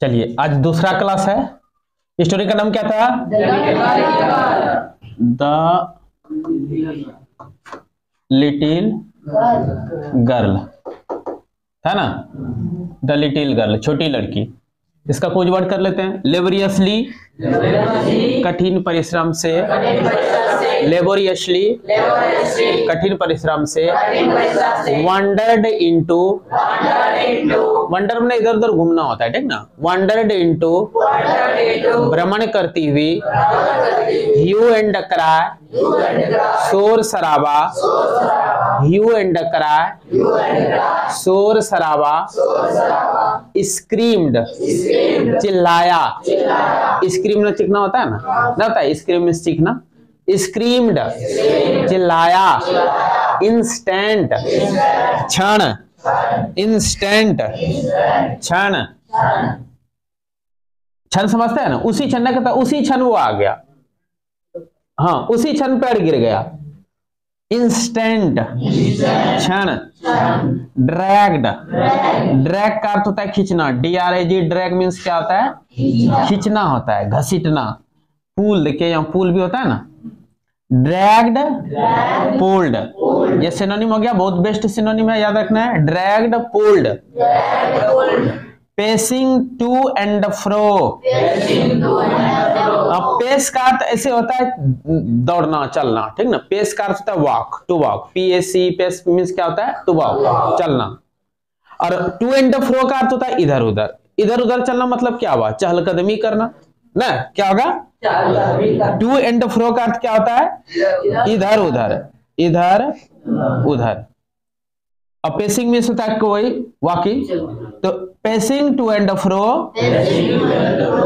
चलिए आज दूसरा क्लास है। स्टोरी का नाम क्या था? द लिटिल गर्ल था ना, द लिटिल गर्ल, छोटी लड़की। इसका कुछ वर्ड कर लेते हैं। लेबोरियसली, कठिन परिश्रम से, लेबोरियसली, कठिन परिश्रम से, वंडर्ड इनटू, वंडर में इधर उधर घूमना होता है, ठीक ना। वंडर्ड इनटू, भ्रमण करती हुई, ह्यू एंड क्राई, शोर शराबा, ह्यू एंड क्राई, शोर शराबा, स्क्रीम्ड, चिल्लाया, स्क्रीम में चीखना होता है ना, होता है स्क्रीम में चीखना, स्क्रीम्ड, चिल्लाया, इंस्टेंट, क्षण, इंस्टेंट, क्षण, क्षण समझते हैं ना, उसी क्षण ना कहता, उसी क्षण वो आ गया, हाँ उसी क्षण पैर गिर गया। इंस्टेंट, क्षण। ड्रैग्ड, ड्रैग का अर्थ होता है खींचना, DRAG, ड्रैग मीन्स क्या होता है? खींचना होता है, घसीटना। पुल, देखिए यहाँ पुल भी होता है ना, ड्रैग्ड, पुल्ड, ये सिनोनिम हो गया, बहुत बेस्ट सिनोनिम है, याद रखना है, dragged, pulled. Pacing to and fro, pace का अर्थ ऐसे होता है दौड़ना, चलना, ठीक ना। पेस का अर्थ होता है walk, to walk, PAC, pace means क्या होता है? टू वॉक, चलना। और टू एंड फ्रो का अर्थ होता है इधर उधर, इधर उधर चलना, मतलब क्या हुआ? चहलकदमी करना ना, क्या होगा? टू एंड फ्रो का अर्थ क्या होता है? इधर उधर, इधर उधर। और पेसिंग मीन्स होता है कोई वॉकिंग, तो पेसिंग टू एंड फ्रो,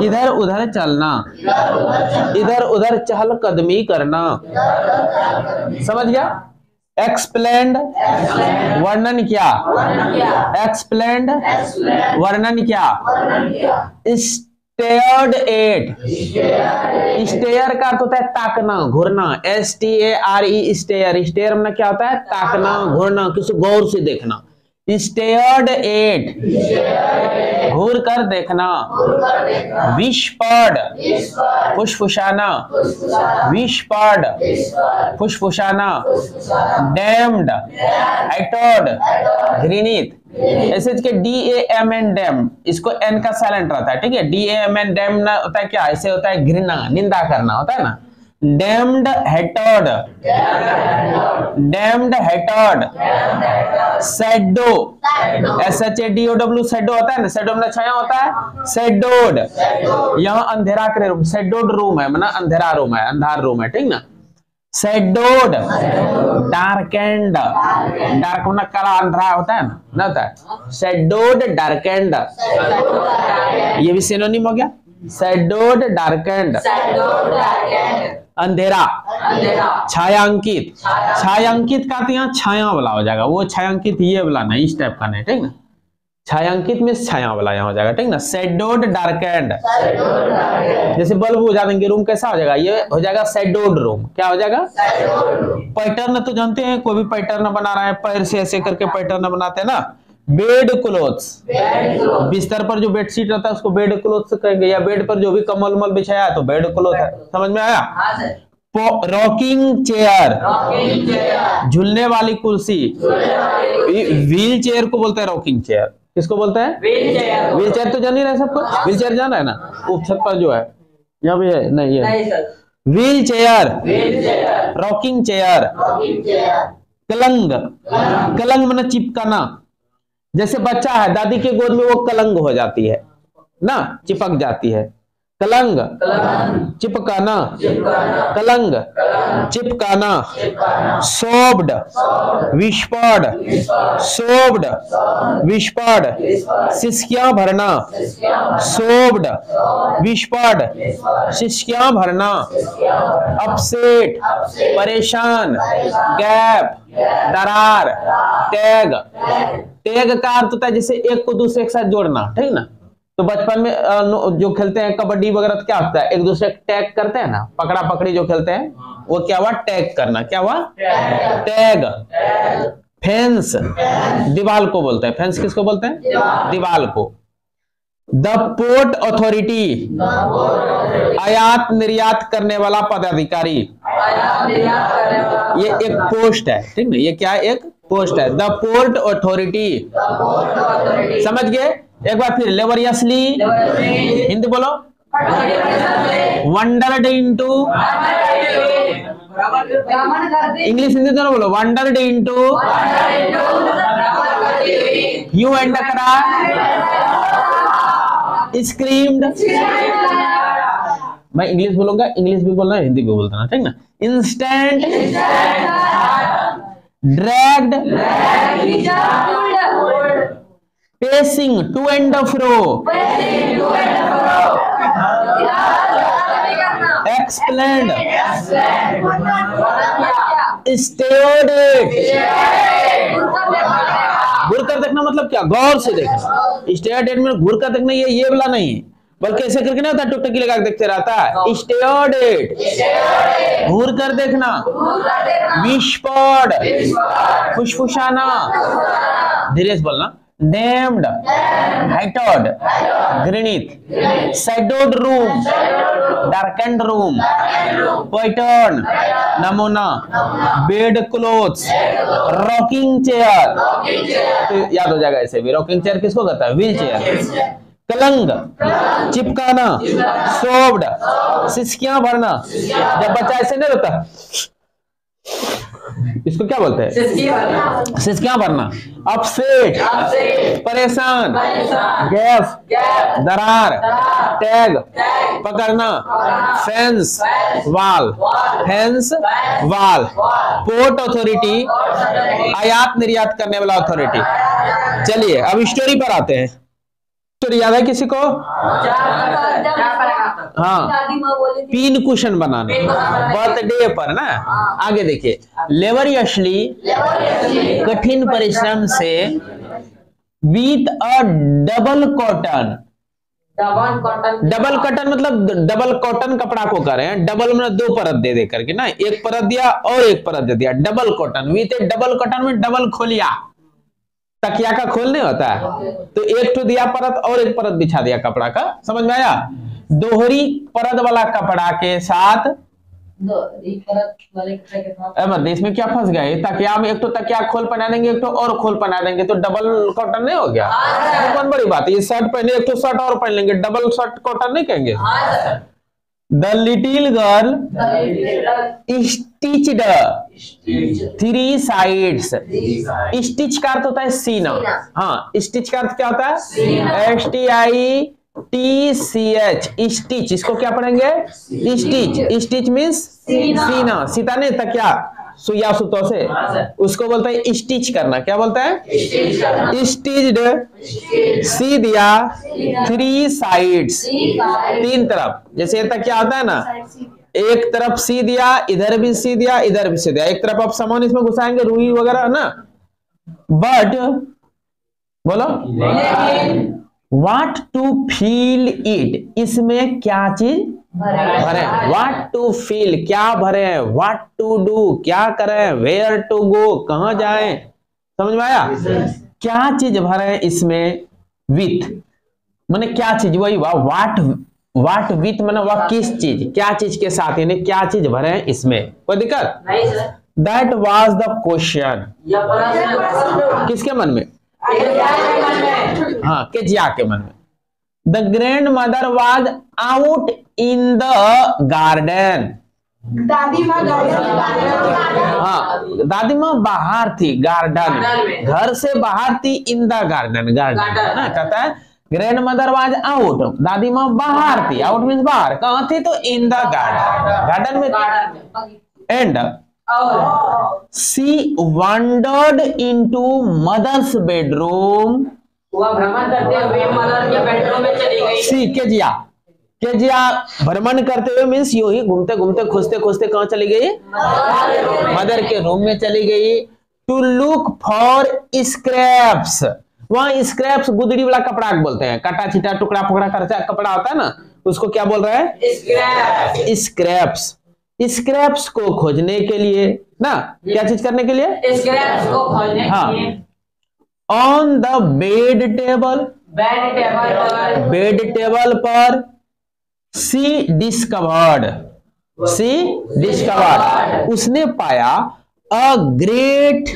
इधर उधर चलना, इधर उधर चहलकदमी करना, समझ गया? एक्सप्लेंड, वर्णन क्या? एक्सप्लेंड, वर्णन क्या? स्टेयर्ड एट, स्टेयर का अर्थ होता है ताकना, घूरना, STARE, स्टेयर, स्टेयर में क्या होता है? ताकना, घूरना, किसी गौर से देखना। स्टेयर्ड एट, घूर कर देखना। विस्पर्ड, फुसफुसाना, विस्पर्ड, फुसफुसाना। डैम्ड, हैटर्ड, घृणित, ऐसे के DAMN, डैम, इसको N का साइलेंट रहता है, ठीक है। DAMN, डैम ना होता है क्या? ऐसे होता है घृणा, निंदा करना होता है ना। Damned, hatred, damned, hatred. Shadow, SHADOW, shadow होता है ना, शैडो में छाया होता है, शैडोड। यहाँ अंधेरा के रूम, शैडोड रूम है, मतलब अंधेरा रूम है, अंधार रूम है, ठीक ना। शैडोड, डार्केंड, डार्क मतलब काला अंधेरा होता है ना होता है। शैडोड, डार्केंड, ये भी सिनोनिम हो गया। शैडोड, डार्केंड, अंधेरा, छायांकित, छायांकित का तो यहाँ छाया वाला हो जाएगा, वो छायांकित ये वाला नहीं, इस टाइप का नहीं, ठीक ना। छायांकित में छाया वाला यहाँ हो जाएगा, ठीक ना। शैडोड, डार्केंड, जैसे बल्ब बुझा देंगे, रूम कैसा हो जाएगा? ये हो जाएगा शैडोड रूम। क्या हो जाएगा? पैटर्न तो जानते हैं, कोई भी पैटर्न बना रहा है, पैर से ऐसे करके पैटर्न बनाते हैं ना। बेड क्लोथ्स, बिस्तर पर जो बेडशीट रहता है उसको बेड क्लोथ्स कहेंगे, या बेड पर जो भी कम्बल उम्बल बिछाया है तो बेड क्लोथ है, समझ में आया? रॉकिंग चेयर, झूलने वाली कुर्सी, व्हील चेयर को बोलते हैं रॉकिंग चेयर। किसको बोलते हैं? व्हील चेयर तो जान ही रहे सबको, व्हील चेयर जाना है ना, छत पर जो है, यहाँ भी है नहीं है। Wheel chair, rocking chair. Cling, cling मतलब चिपकाना, जैसे बच्चा है दादी के गोद में वो कलंग हो जाती है ना, चिपक जाती है। कलंग, चिपकाना, कलंग, चिपकाना। सोब्ड, विस्पर्ड, सोब्ड, विस्पर्ड, सिसकियां भरना, सोब्ड, विस्पर्ड, सिसकियां भरना। अपसेट, परेशान। गैप, दरार। टैग, टैग का अर्थ होता है जैसे एक को दूसरे के साथ जोड़ना, ठीक ना। तो बचपन में जो खेलते हैं कबड्डी वगैरह तो क्या होता है, एक दूसरे टैग करते हैं ना, पकड़ा पकड़ी जो खेलते हैं, वो क्या हुआ? टैग करना। क्या हुआ? टैग। फेंस, दीवाल को बोलते हैं। फेंस किसको बोलते हैं? दीवाल को। द पोर्ट अथॉरिटी, आयात निर्यात करने वाला पदाधिकारी। ये एक पोस्ट है, ठीक ना, ये क्या है, एक पोस्ट है, द पोर्ट अथॉरिटी। समझ गए? एक बार फिर, लेबोरियसली, हिंदी बोलो, वंडर्ड इनटू, इंग्लिश हिंदी दोनों बोलो, वंडर्ड इनटू, यू एंड करा, स्क्रीम्ड, मैं इंग्लिश बोलूंगा, इंग्लिश भी बोलना हिंदी भी बोलता ना, ठीक ना, instant, dragged, pacing to and fro, explained, stared, घूर कर देखना मतलब क्या, गौर से देखना, स्टेयर्ड में घूर कर देखना, ये वाला नहीं, बल्कि ऐसे करके ना होता, टुकटकी लगा के देखते रहता है, स्टेयर्ड, घूर कर देखना, विस्पर्ड, फुसफुसाना, धीरे से बोलना, डैम्ड, हाइटेड, ग्रीनिथ, shadowed room, darkened room, pattern, नमूना, बेड क्लोथ्स, रॉकिंग चेयर, तो याद हो जाएगा ऐसे भी, रॉकिंग चेयर किसको कहता है, व्हील चेयर, कलंग, चिपकाना, सोव्ड, सिसकियां भरना, जब बच्चा ऐसे नहीं रहता, इसको क्या बोलते हैं, सिसकियां भरना, अपसेट, परेशान, गैस, दरार, टैग, पकड़ना, फेंस, वाल, फेंस, वाल, पोर्ट अथॉरिटी, आयात निर्यात करने वाला अथॉरिटी। चलिए अब स्टोरी पर आते हैं। स्टोरी याद है किसी को? हाँ, पिन कुशन बनाना बर्थडे पर ना। आगे देखिए, लेबोरियसली, कठिन परिश्रम से, with a double cotton, double cotton मतलब डबल कॉटन कपड़ा को कर रहे हैं, डबल में दो परत दे दे करके ना, एक परत दिया और एक परत दे दिया, double cotton, with A double cotton में डबल खोलिया, तकिया का खोल नहीं होता है, तो एक तो दिया परत और एक परत बिछा दिया कपड़ा का, समझ में आया? दोहरी परत वाला कपड़ा के साथ, इसमें क्या फंस गया, तकिया में एक तो तकिया खोल पहना देंगे, एक तो और खोल पहना देंगे, तो डबल कॉटन नहीं हो गया? तो कौन बड़ी बात है, ये शर्ट पहने एक तो शर्ट और पहन लेंगे, डबल शर्ट कॉटन नहीं कहेंगे। The little girl stitched 3 sides, stitch का अर्थ होता है सीना, हाँ, स्टिच का अर्थ क्या होता है, STITCH, स्टिच, इसको क्या पढ़ेंगे, स्टिच, स्टिच मीन्स सीना, सीता ने तकिया सुइया सुतों से, उसको बोलता है स्टिच करना, क्या बोलता है, स्टिच्ड, सी दिया, 3 साइड्स, 3 तरफ, जैसे ये तकिया होता है ना, एक तरफ सी दिया, इधर भी सी दिया, इधर भी सी दिया, एक तरफ आप सामान इसमें घुसाएंगे, रुई वगैरह ना, बट बोलो, व्हाट टू फील इट, इसमें क्या चीज भरे, व्हाट टू फील क्या भरे, व्हाट टू डू क्या करें, वेयर टू गो कहां जाएं, समझ में आया? क्या चीज भरे इसमें, विथ माने क्या चीज, वही व्हाट विथ माने वह किस चीज, क्या चीज के साथ, यानी क्या चीज भरे इसमें, कोई दिक्कत नहीं sir. That was the question, किसके मन में, हाँ, केजिया के मन में। The grand mother was out in the garden, दादी माँ हाँ, दादी माँ बाहर थी, गार्डन, घर से बाहर थी, इन द गार्डन, गार्डन ना कहता है, ग्रैंड मदर वाज आउट, दादी माँ बाहर थी, आउट मीन्स बाहर, कहाँ थी, तो इन द गार्डन, गार्डन में, and she wandered into mother's bedroom, वह भ्रमण करते हुए मदर के बेडरूम में चली गई। सी केजिया भ्रमण करते हुए मीन्स यूं ही घूमते घूमते खोजते खोजते कहाँ चली गई, मदर के रूम में चली गई, टू लुक फॉर स्क्रैप्स, वहां स्क्रैप्स गुदड़ी वाला कपड़ा बोलते हैं, काटा छीटा टुकड़ा फुकड़ा कपड़ा होता है ना, उसको क्या बोल रहा है, स्क्रैप्स, स्क्रैप्स को खोजने के लिए ना, क्या चीज करने के लिए, स्क्रैप्स को खोजने के लिए, on the bed table, bed table पर। सी डिस्कवर्ड, उसने पाया a great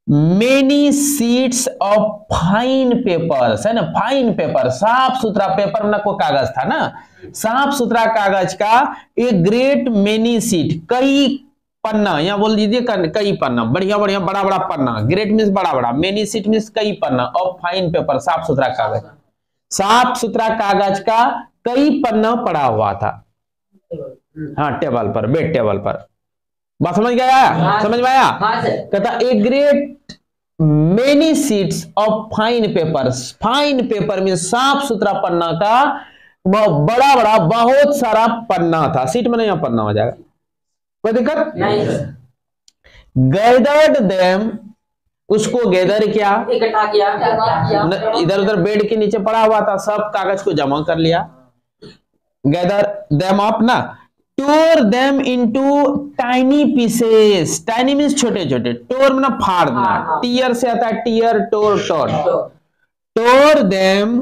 many sheets of fine papers, है ना, फाइन पेपर, साफ सुथरा पेपर ना, कोई कागज था ना, साफ सुथरा कागज का एक ग्रेट मेनी शीट, कई पन्ना, या बोल दीजिए कई पन्ना, बढ़िया बढ़िया बड़ा बड़ा पन्ना, ग्रेट मीन्स बड़ा बड़ा, मेनी शीट मीन्स कई पन्ना, ऑफ फाइन पेपर साफ सुथरा कागज, साफ सुथरा कागज का कई पन्ना पड़ा हुआ था। हाँ, टेबल पर, बेड टेबल पर। बात समझ गया? समझ में आया? कहता a great many sheets of fine papers, fine paper में साफ सुथरा पन्ना का बड़ा बड़ा बहुत सारा पन्ना था। सीट में नहीं, पन्ना हो जाएगा, कोई दिक्कत नहीं। गैदर्ड देम, उसको गैदर किया, इकट्ठा किया, इधर उधर बेड के नीचे पड़ा हुआ था, सब कागज को जमा कर लिया। गैदर देम अप ना, tore them into tiny pieces, tiny means छोटे छोटे, टोर मतलब फाड़ना, टीयर से आता है tear, tore tore, tore them,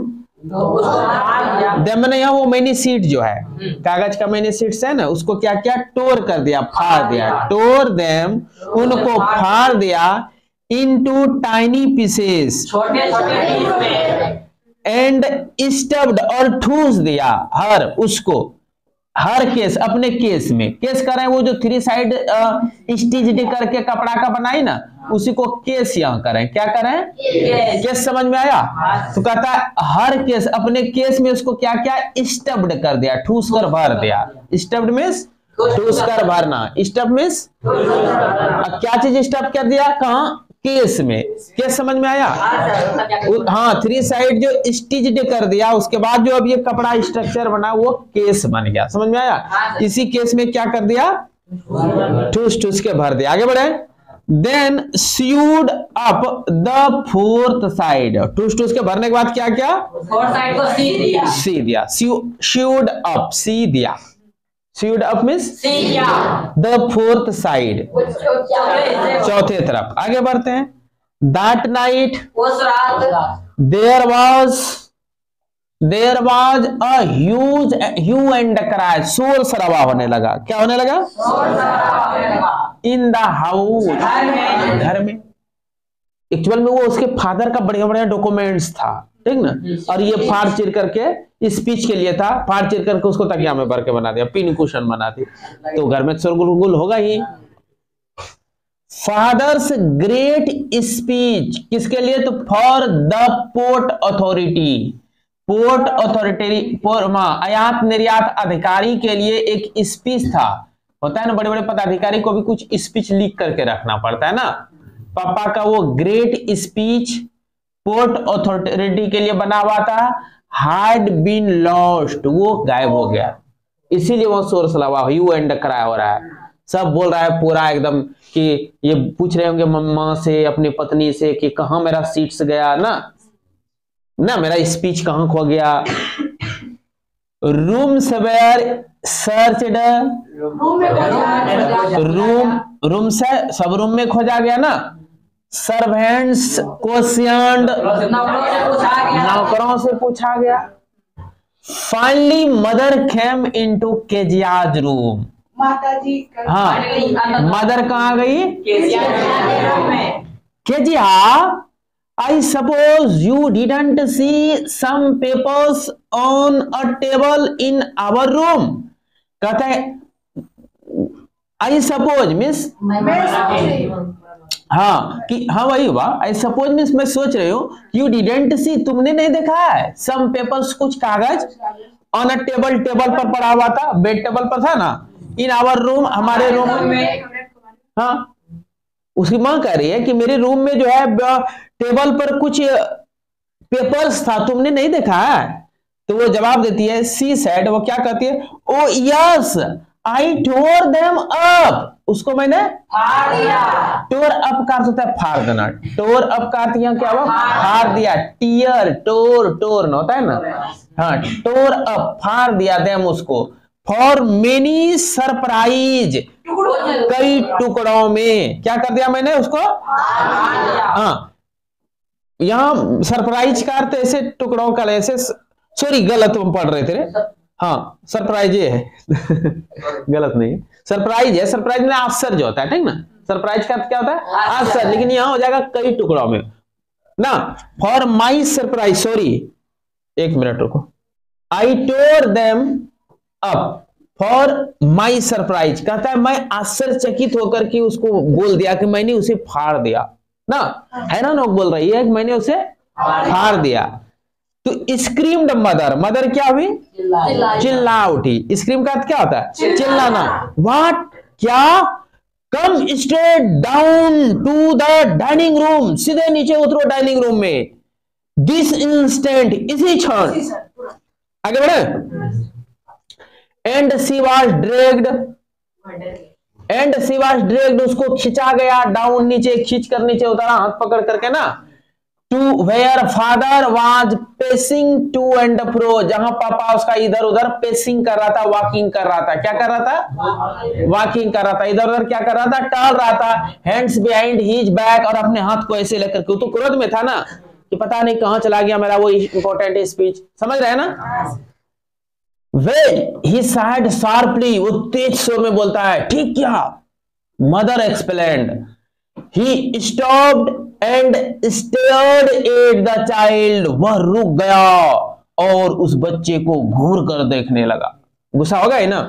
them यहाँ वो मैनी सीट जो है, कागज का मैनी सीट्स है ना, उसको क्या क्या टोर कर दिया, फाड़ दिया, टोर देम, उनको फाड़ दिया, इनटू टाइनी पीसेस, छोटे छोटे पीस में, एंड स्टफ्ड, और ठूस दिया, हर उसको, हर केस, अपने केस में, केस कर रहे हैं वो जो 3 साइड स्टिच करके कपड़ा का बनाई ना, उसी को केस यहाँ करें, क्या करें, केस। समझ में आया? तो कहता है हर केस, अपने केस में उसको क्या क्या स्टफ्ड कर दिया, ठूस कर भर दिया। स्टफ्ड मीन्स ठूस कर भरना, स्टफ मीन्स क्या चीज स्टफ कर दिया, कहाँ, केस में। केस समझ में आया? हाँ, 3 साइड जो स्टिच कर दिया, उसके बाद जो अब ये कपड़ा स्ट्रक्चर बना वो केस बन गया। समझ में आया? इसी केस में क्या कर दिया, ठूस ठूस के भर दिया। आगे बढ़े, then sewed up the fourth side, ठूस ठूस के भरने के बाद क्या क्या, फोर्थ साइड को सी दिया, सी दिया, स्यूड अप, सी दिया, sewed up means the fourth side, चौथे तरफ। आगे बढ़ते हैं, that night, there was a huge hue and cry, शोर शराबा होने लगा। क्या होने लगा, इन द हाउस, घर में। एक्चुअल में वो उसके फादर का बढ़िया बढ़िया डॉक्यूमेंट्स था, ठीक ना, और ये फाड़ चिर करके स्पीच के लिए था, फाड़ चिर करके उसको तकिया में भर के बना दिया, पिन कुशन बना दी, तो घर में शोरगुल होगा ही। फादर्स ग्रेट स्पीच, किसके लिए, तो for the port authority, port authority, आयात निर्यात अधिकारी के लिए एक स्पीच था। होता है ना, बड़े बड़े पदाधिकारी को भी कुछ स्पीच लिख करके रखना पड़ता है ना। पापा का वो ग्रेट स्पीच पोर्ट अथॉरिटी के लिए बना हुआ था, had been lost, वो गायब हो गया, इसीलिए वो शोर शराबा, ह्यू एंड क्राई हो रहा है, सब बोल रहा है पूरा एकदम, कि ये पूछ रहे होंगे मम्मा से, अपनी पत्नी से, कि कहाँ मेरा सीट्स गया ना, मेरा स्पीच कहाँ खो गया। रूम्स वेयर सर्चड, रूम से सब रूम में खोजा गया ना। सर्वेंट्स क्वेश्चन्ड, नौकरों से पूछा गया। Finally mother came into Keziah's room, माताजी, हाँ, मदर कहाँ गई, Kezia, I suppose you didn't see some papers on a table in our room. कहता है I suppose means, हाँ, कि हाँ वही हुआ, I suppose means मैं सोच रही हूँ, you didn't see, तुमने नहीं देखा है, some papers, कुछ कागज, on a table, टेबल पर पड़ा हुआ था, बेड टेबल पर था ना, in our room, हमारे रूम में। हाँ, उसकी मां कह रही है कि मेरे रूम में जो है टेबल पर कुछ पेपर्स था, तुमने नहीं देखा है। तो वो जवाब देती है, सी सेड, वो क्या कहती है, oh yes I tore them up, उसको मैंने फाड़ दिया। टोर अप का अर्थ होता है फाड़ देना, टोर अप का अर्थ यहाँ क्या हुआ, फाड़ दिया, टीयर, टोर, टोर न होता है ना, हाँ, टोर अप, फाड़ दिया, देम उसको, फॉर मेनी सरप्राइज, कई टुकड़ों में, क्या कर दिया मैंने उसको, हाँ, यहाँ सरप्राइज का अर्थ ऐसे टुकड़ों का, ऐसे, सॉरी गलत हम पढ़ रहे थे रे। हाँ सरप्राइज ये है गलत नहीं, सरप्राइज है। सरप्राइज में आश्चर्य होता है, ठीक ना। सरप्राइज का अर्थ क्या होता है? आश्चर्य। लेकिन यहाँ हो जाएगा कई टुकड़ों में ना। फॉर माई सरप्राइज, सॉरी एक मिनट रुको, I tore them up for my surprise, कहता है मैं आश्चर्यचकित होकर के उसको बोल दिया कि मैंने उसे फाड़ दिया ना, है ना। लोग बोल रही है कि मैंने उसे फाड़ दिया। तो स्क्रीम्ड मदर, मदर क्या हुई? चिल्ला उठी। स्क्रीम का अर्थ क्या होता है? चिल्लाना। व्हाट, क्या? Come straight down to the dining room, सीधे नीचे उतरो डाइनिंग रूम में। दिस इंस्टेंट, इसी क्षण। आगे बढ़े। And she was dragged, and she was dragged, उसको खिंचा गया डाउन, नीचे खींच कर नीचे उतारा हाथ पकड़ करके ना। To where father was pacing to and fro, जहां पापा उसका इधर उधर पेसिंग कर रहा था, वॉकिंग कर रहा था। क्या कर रहा था? वॉकिंग कर रहा था। इधर उधर क्या कर रहा था? टहल रहा था। हैंड्स बिहाइंड हिज बैक, और अपने हाथ को ऐसे लेकर के, तो क्रोध में था ना कि पता नहीं कहां चला गया मेरा वो इंपॉर्टेंट स्पीच, समझ रहे हैं ना। When he said sharply, वो तेज स्वर में बोलता है, ठीक क्या? Mother explained. He stopped and stared at the child, वह रुक गया और उस बच्चे को घूर कर देखने लगा। गुस्सा होगा ही ना।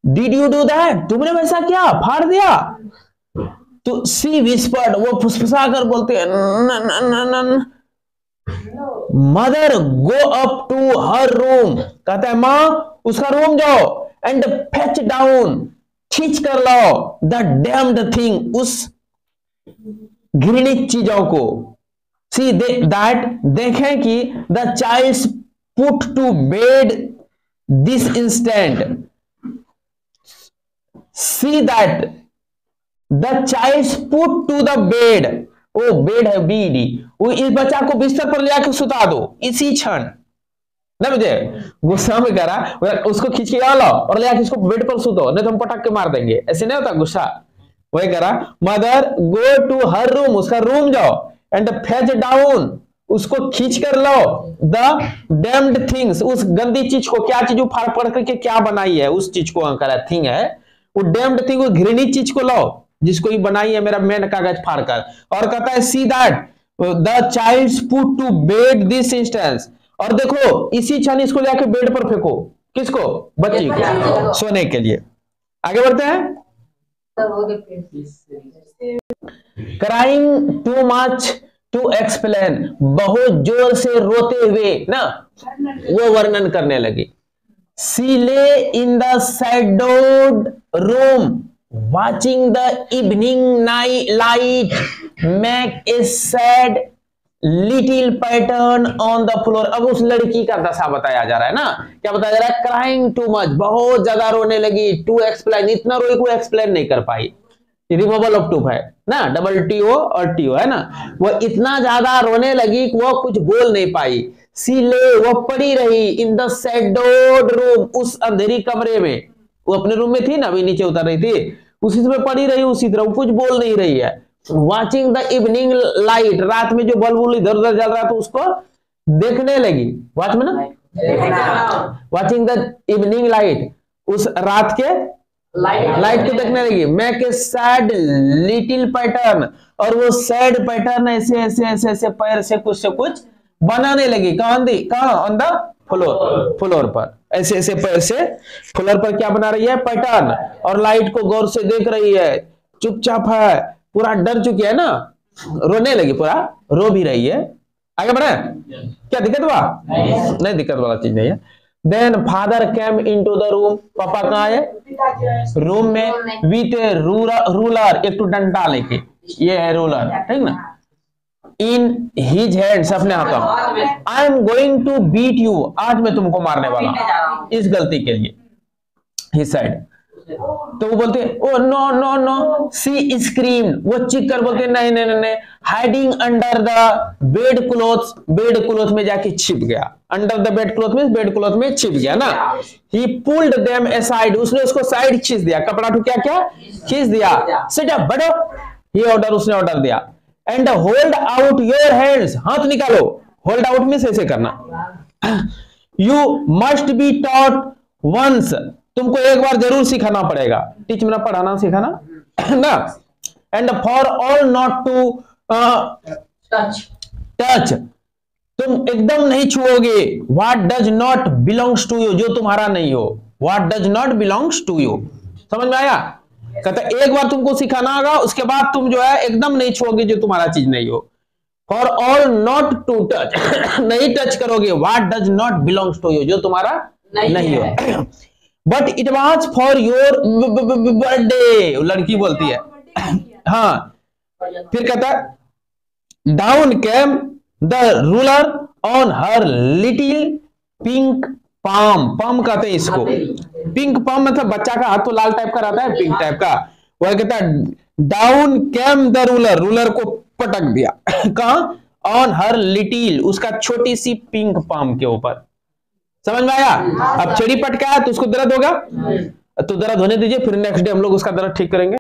Did you do that? तुमने वैसा क्या? फाड़ दिया? तो she whispered, वो फुसफुसा कर बोलते हैं, न mother go up to her room, कहता है मां उसका रूम जाओ, एंड फेच डाउन, खींच कर लाओ, द डैम्ड थिंग, उस घृणित चीजों को। सी दैट, देखें कि the child put to bed this instant, see that the child put to the bed, वो बेड है बीडी, वो इस बच्चा को बिस्तर पर ले आके सुता दो इसी क्षण। ना मुझे गुस्सा में करा, उसको खींच के आ लो और ले आके इसको बेड पर सुतो, नहीं तो हम पटक के मार देंगे। ऐसे नहीं होता गुस्सा। वही करा, mother go to her room, उसका रूम जाओ, एंड फेच डाउन, उसको खींच कर लो, द डैम्ड थिंग्स, उस गंदी चीज को। क्या चीज फाड़ पड़ करके क्या बनाई है, उस चीज को अंकल थिंग है, वो डैम्ड थिंग, वो घृणित चीज को लो जिसको ही बनाई है मेरा मेन कागज फाड़कर। और कहता है see that the child put to bed this instance, और देखो इसी क्षण इसको लेकर बेड पर फेंको। किसको? बच्ची को, सोने के लिए। आगे बढ़ते हैं। Crying too much to explain, बहुत जोर से रोते हुए ना वो वर्णन करने लगी। सी ले in the shadowed room watching the evening night light make a sad little pattern on the floor। अब उस लड़की का दशा बताया जा रहा है ना। क्या बताया जा रहा है? crying too much, बहुत ज्यादा रोने लगी। to explain, इतना रोई को एक्सप्लेन नहीं कर पाई। रिमूवल ऑफ टू है ना, डबल टीओ और टीओ है ना। वो इतना ज्यादा रोने लगी कि वो कुछ बोल नहीं पाई। सी ले, वो पड़ी रही, इन द शैडोड रूम, उस अंधेरी कमरे में। वो अपने रूम में थी ना, अभी नीचे उतर रही थी, उसी में पड़ी रही उसी तरह, कुछ बोल नहीं रही है। वॉचिंग द इवनिंग लाइट, रात में जो बल्ब इधर उधर जल रहा था उसको देखने लगी। वॉच में ना, वॉचिंग द इवनिंग लाइट, उस रात के लाइट को देखने लगी। Make a sad little pattern, और वो सैड पैटर्न ऐसे ऐसे ऐसे ऐसे पैर से कुछ बनाने लगी। कहां? ऑन द फ्लोर, फ्लोर पर ऐसे ऐसे पैर से फ्लोर पर क्या बना रही है? पैटर्न। और लाइट को गौर से देख रही है, चुपचाप है, पूरा डर चुकी है ना, रोने लगी, पूरा रो भी रही है। आगे बढ़े। क्या दिक्कत हुआ? नहीं दिक्कत वाला चीज नहीं है। Then father came into the room, पापा कहाँ है? रूम में, विथ ए रूलर, एक तो डंडा लेके, ये है रूलर, ठीक ना, इन हिज हैंड्स, अपने हाथों में। I am going to beat you, आज मैं तुमको मारने वाला इस गलती के लिए, ही सेड। तो वो बोलते ओ नो नो नो, सी स्क्रीम, वो चीख कर बोलते नहीं नहीं नहीं, hiding under the bed clothes, bed cloth में जाके छिप गया। अंडर द बेड क्लोथ में, बेड क्लोथ में छिप गया ना। ही पुल्ड देम असाइड, उसने उसको साइड खींच दिया, कपड़ा तो क्या क्या खींच दिया। सिट अप, बैठो, ये ऑर्डर, उसने ऑर्डर दिया। And hold out your hands, हाथ निकालो, होल्ड आउट में ऐसे करना। You must be taught once, तुमको एक बार जरूर सिखाना पड़ेगा, टीच मेरा पढ़ाना सिखाना ना। And for all not to touch, तुम एकदम नहीं छुओगे। What does not belongs to you, जो तुम्हारा नहीं हो, what does not belongs to you, समझ में आया? कहता एक बार तुमको सिखाना होगा, उसके बाद तुम जो है एकदम नहीं छुओगे जो तुम्हारा चीज नहीं हो। For all not to touch, नहीं टच करोगे। What does not belongs to you, जो तुम्हारा नहीं हो। But it was for your birthday, लड़की बोलती है हाँ। फिर कहता down came the ruler on her little pink palm, palm कहते हैं इसको, पिंक पाम मतलब बच्चा का हाथ तो लाल टाइप का रहता है, पिंक टाइप का। वह कहता है down came the ruler, ruler को पटक दिया कहां? ऑन हर लिटिल, उसका छोटी सी पिंक पाम के ऊपर, समझ में आया? अब छड़ी पटका है तो उसको दर्द होगा, तो दर्द होने दीजिए, फिर नेक्स्ट डे हम लोग उसका दर्द ठीक करेंगे।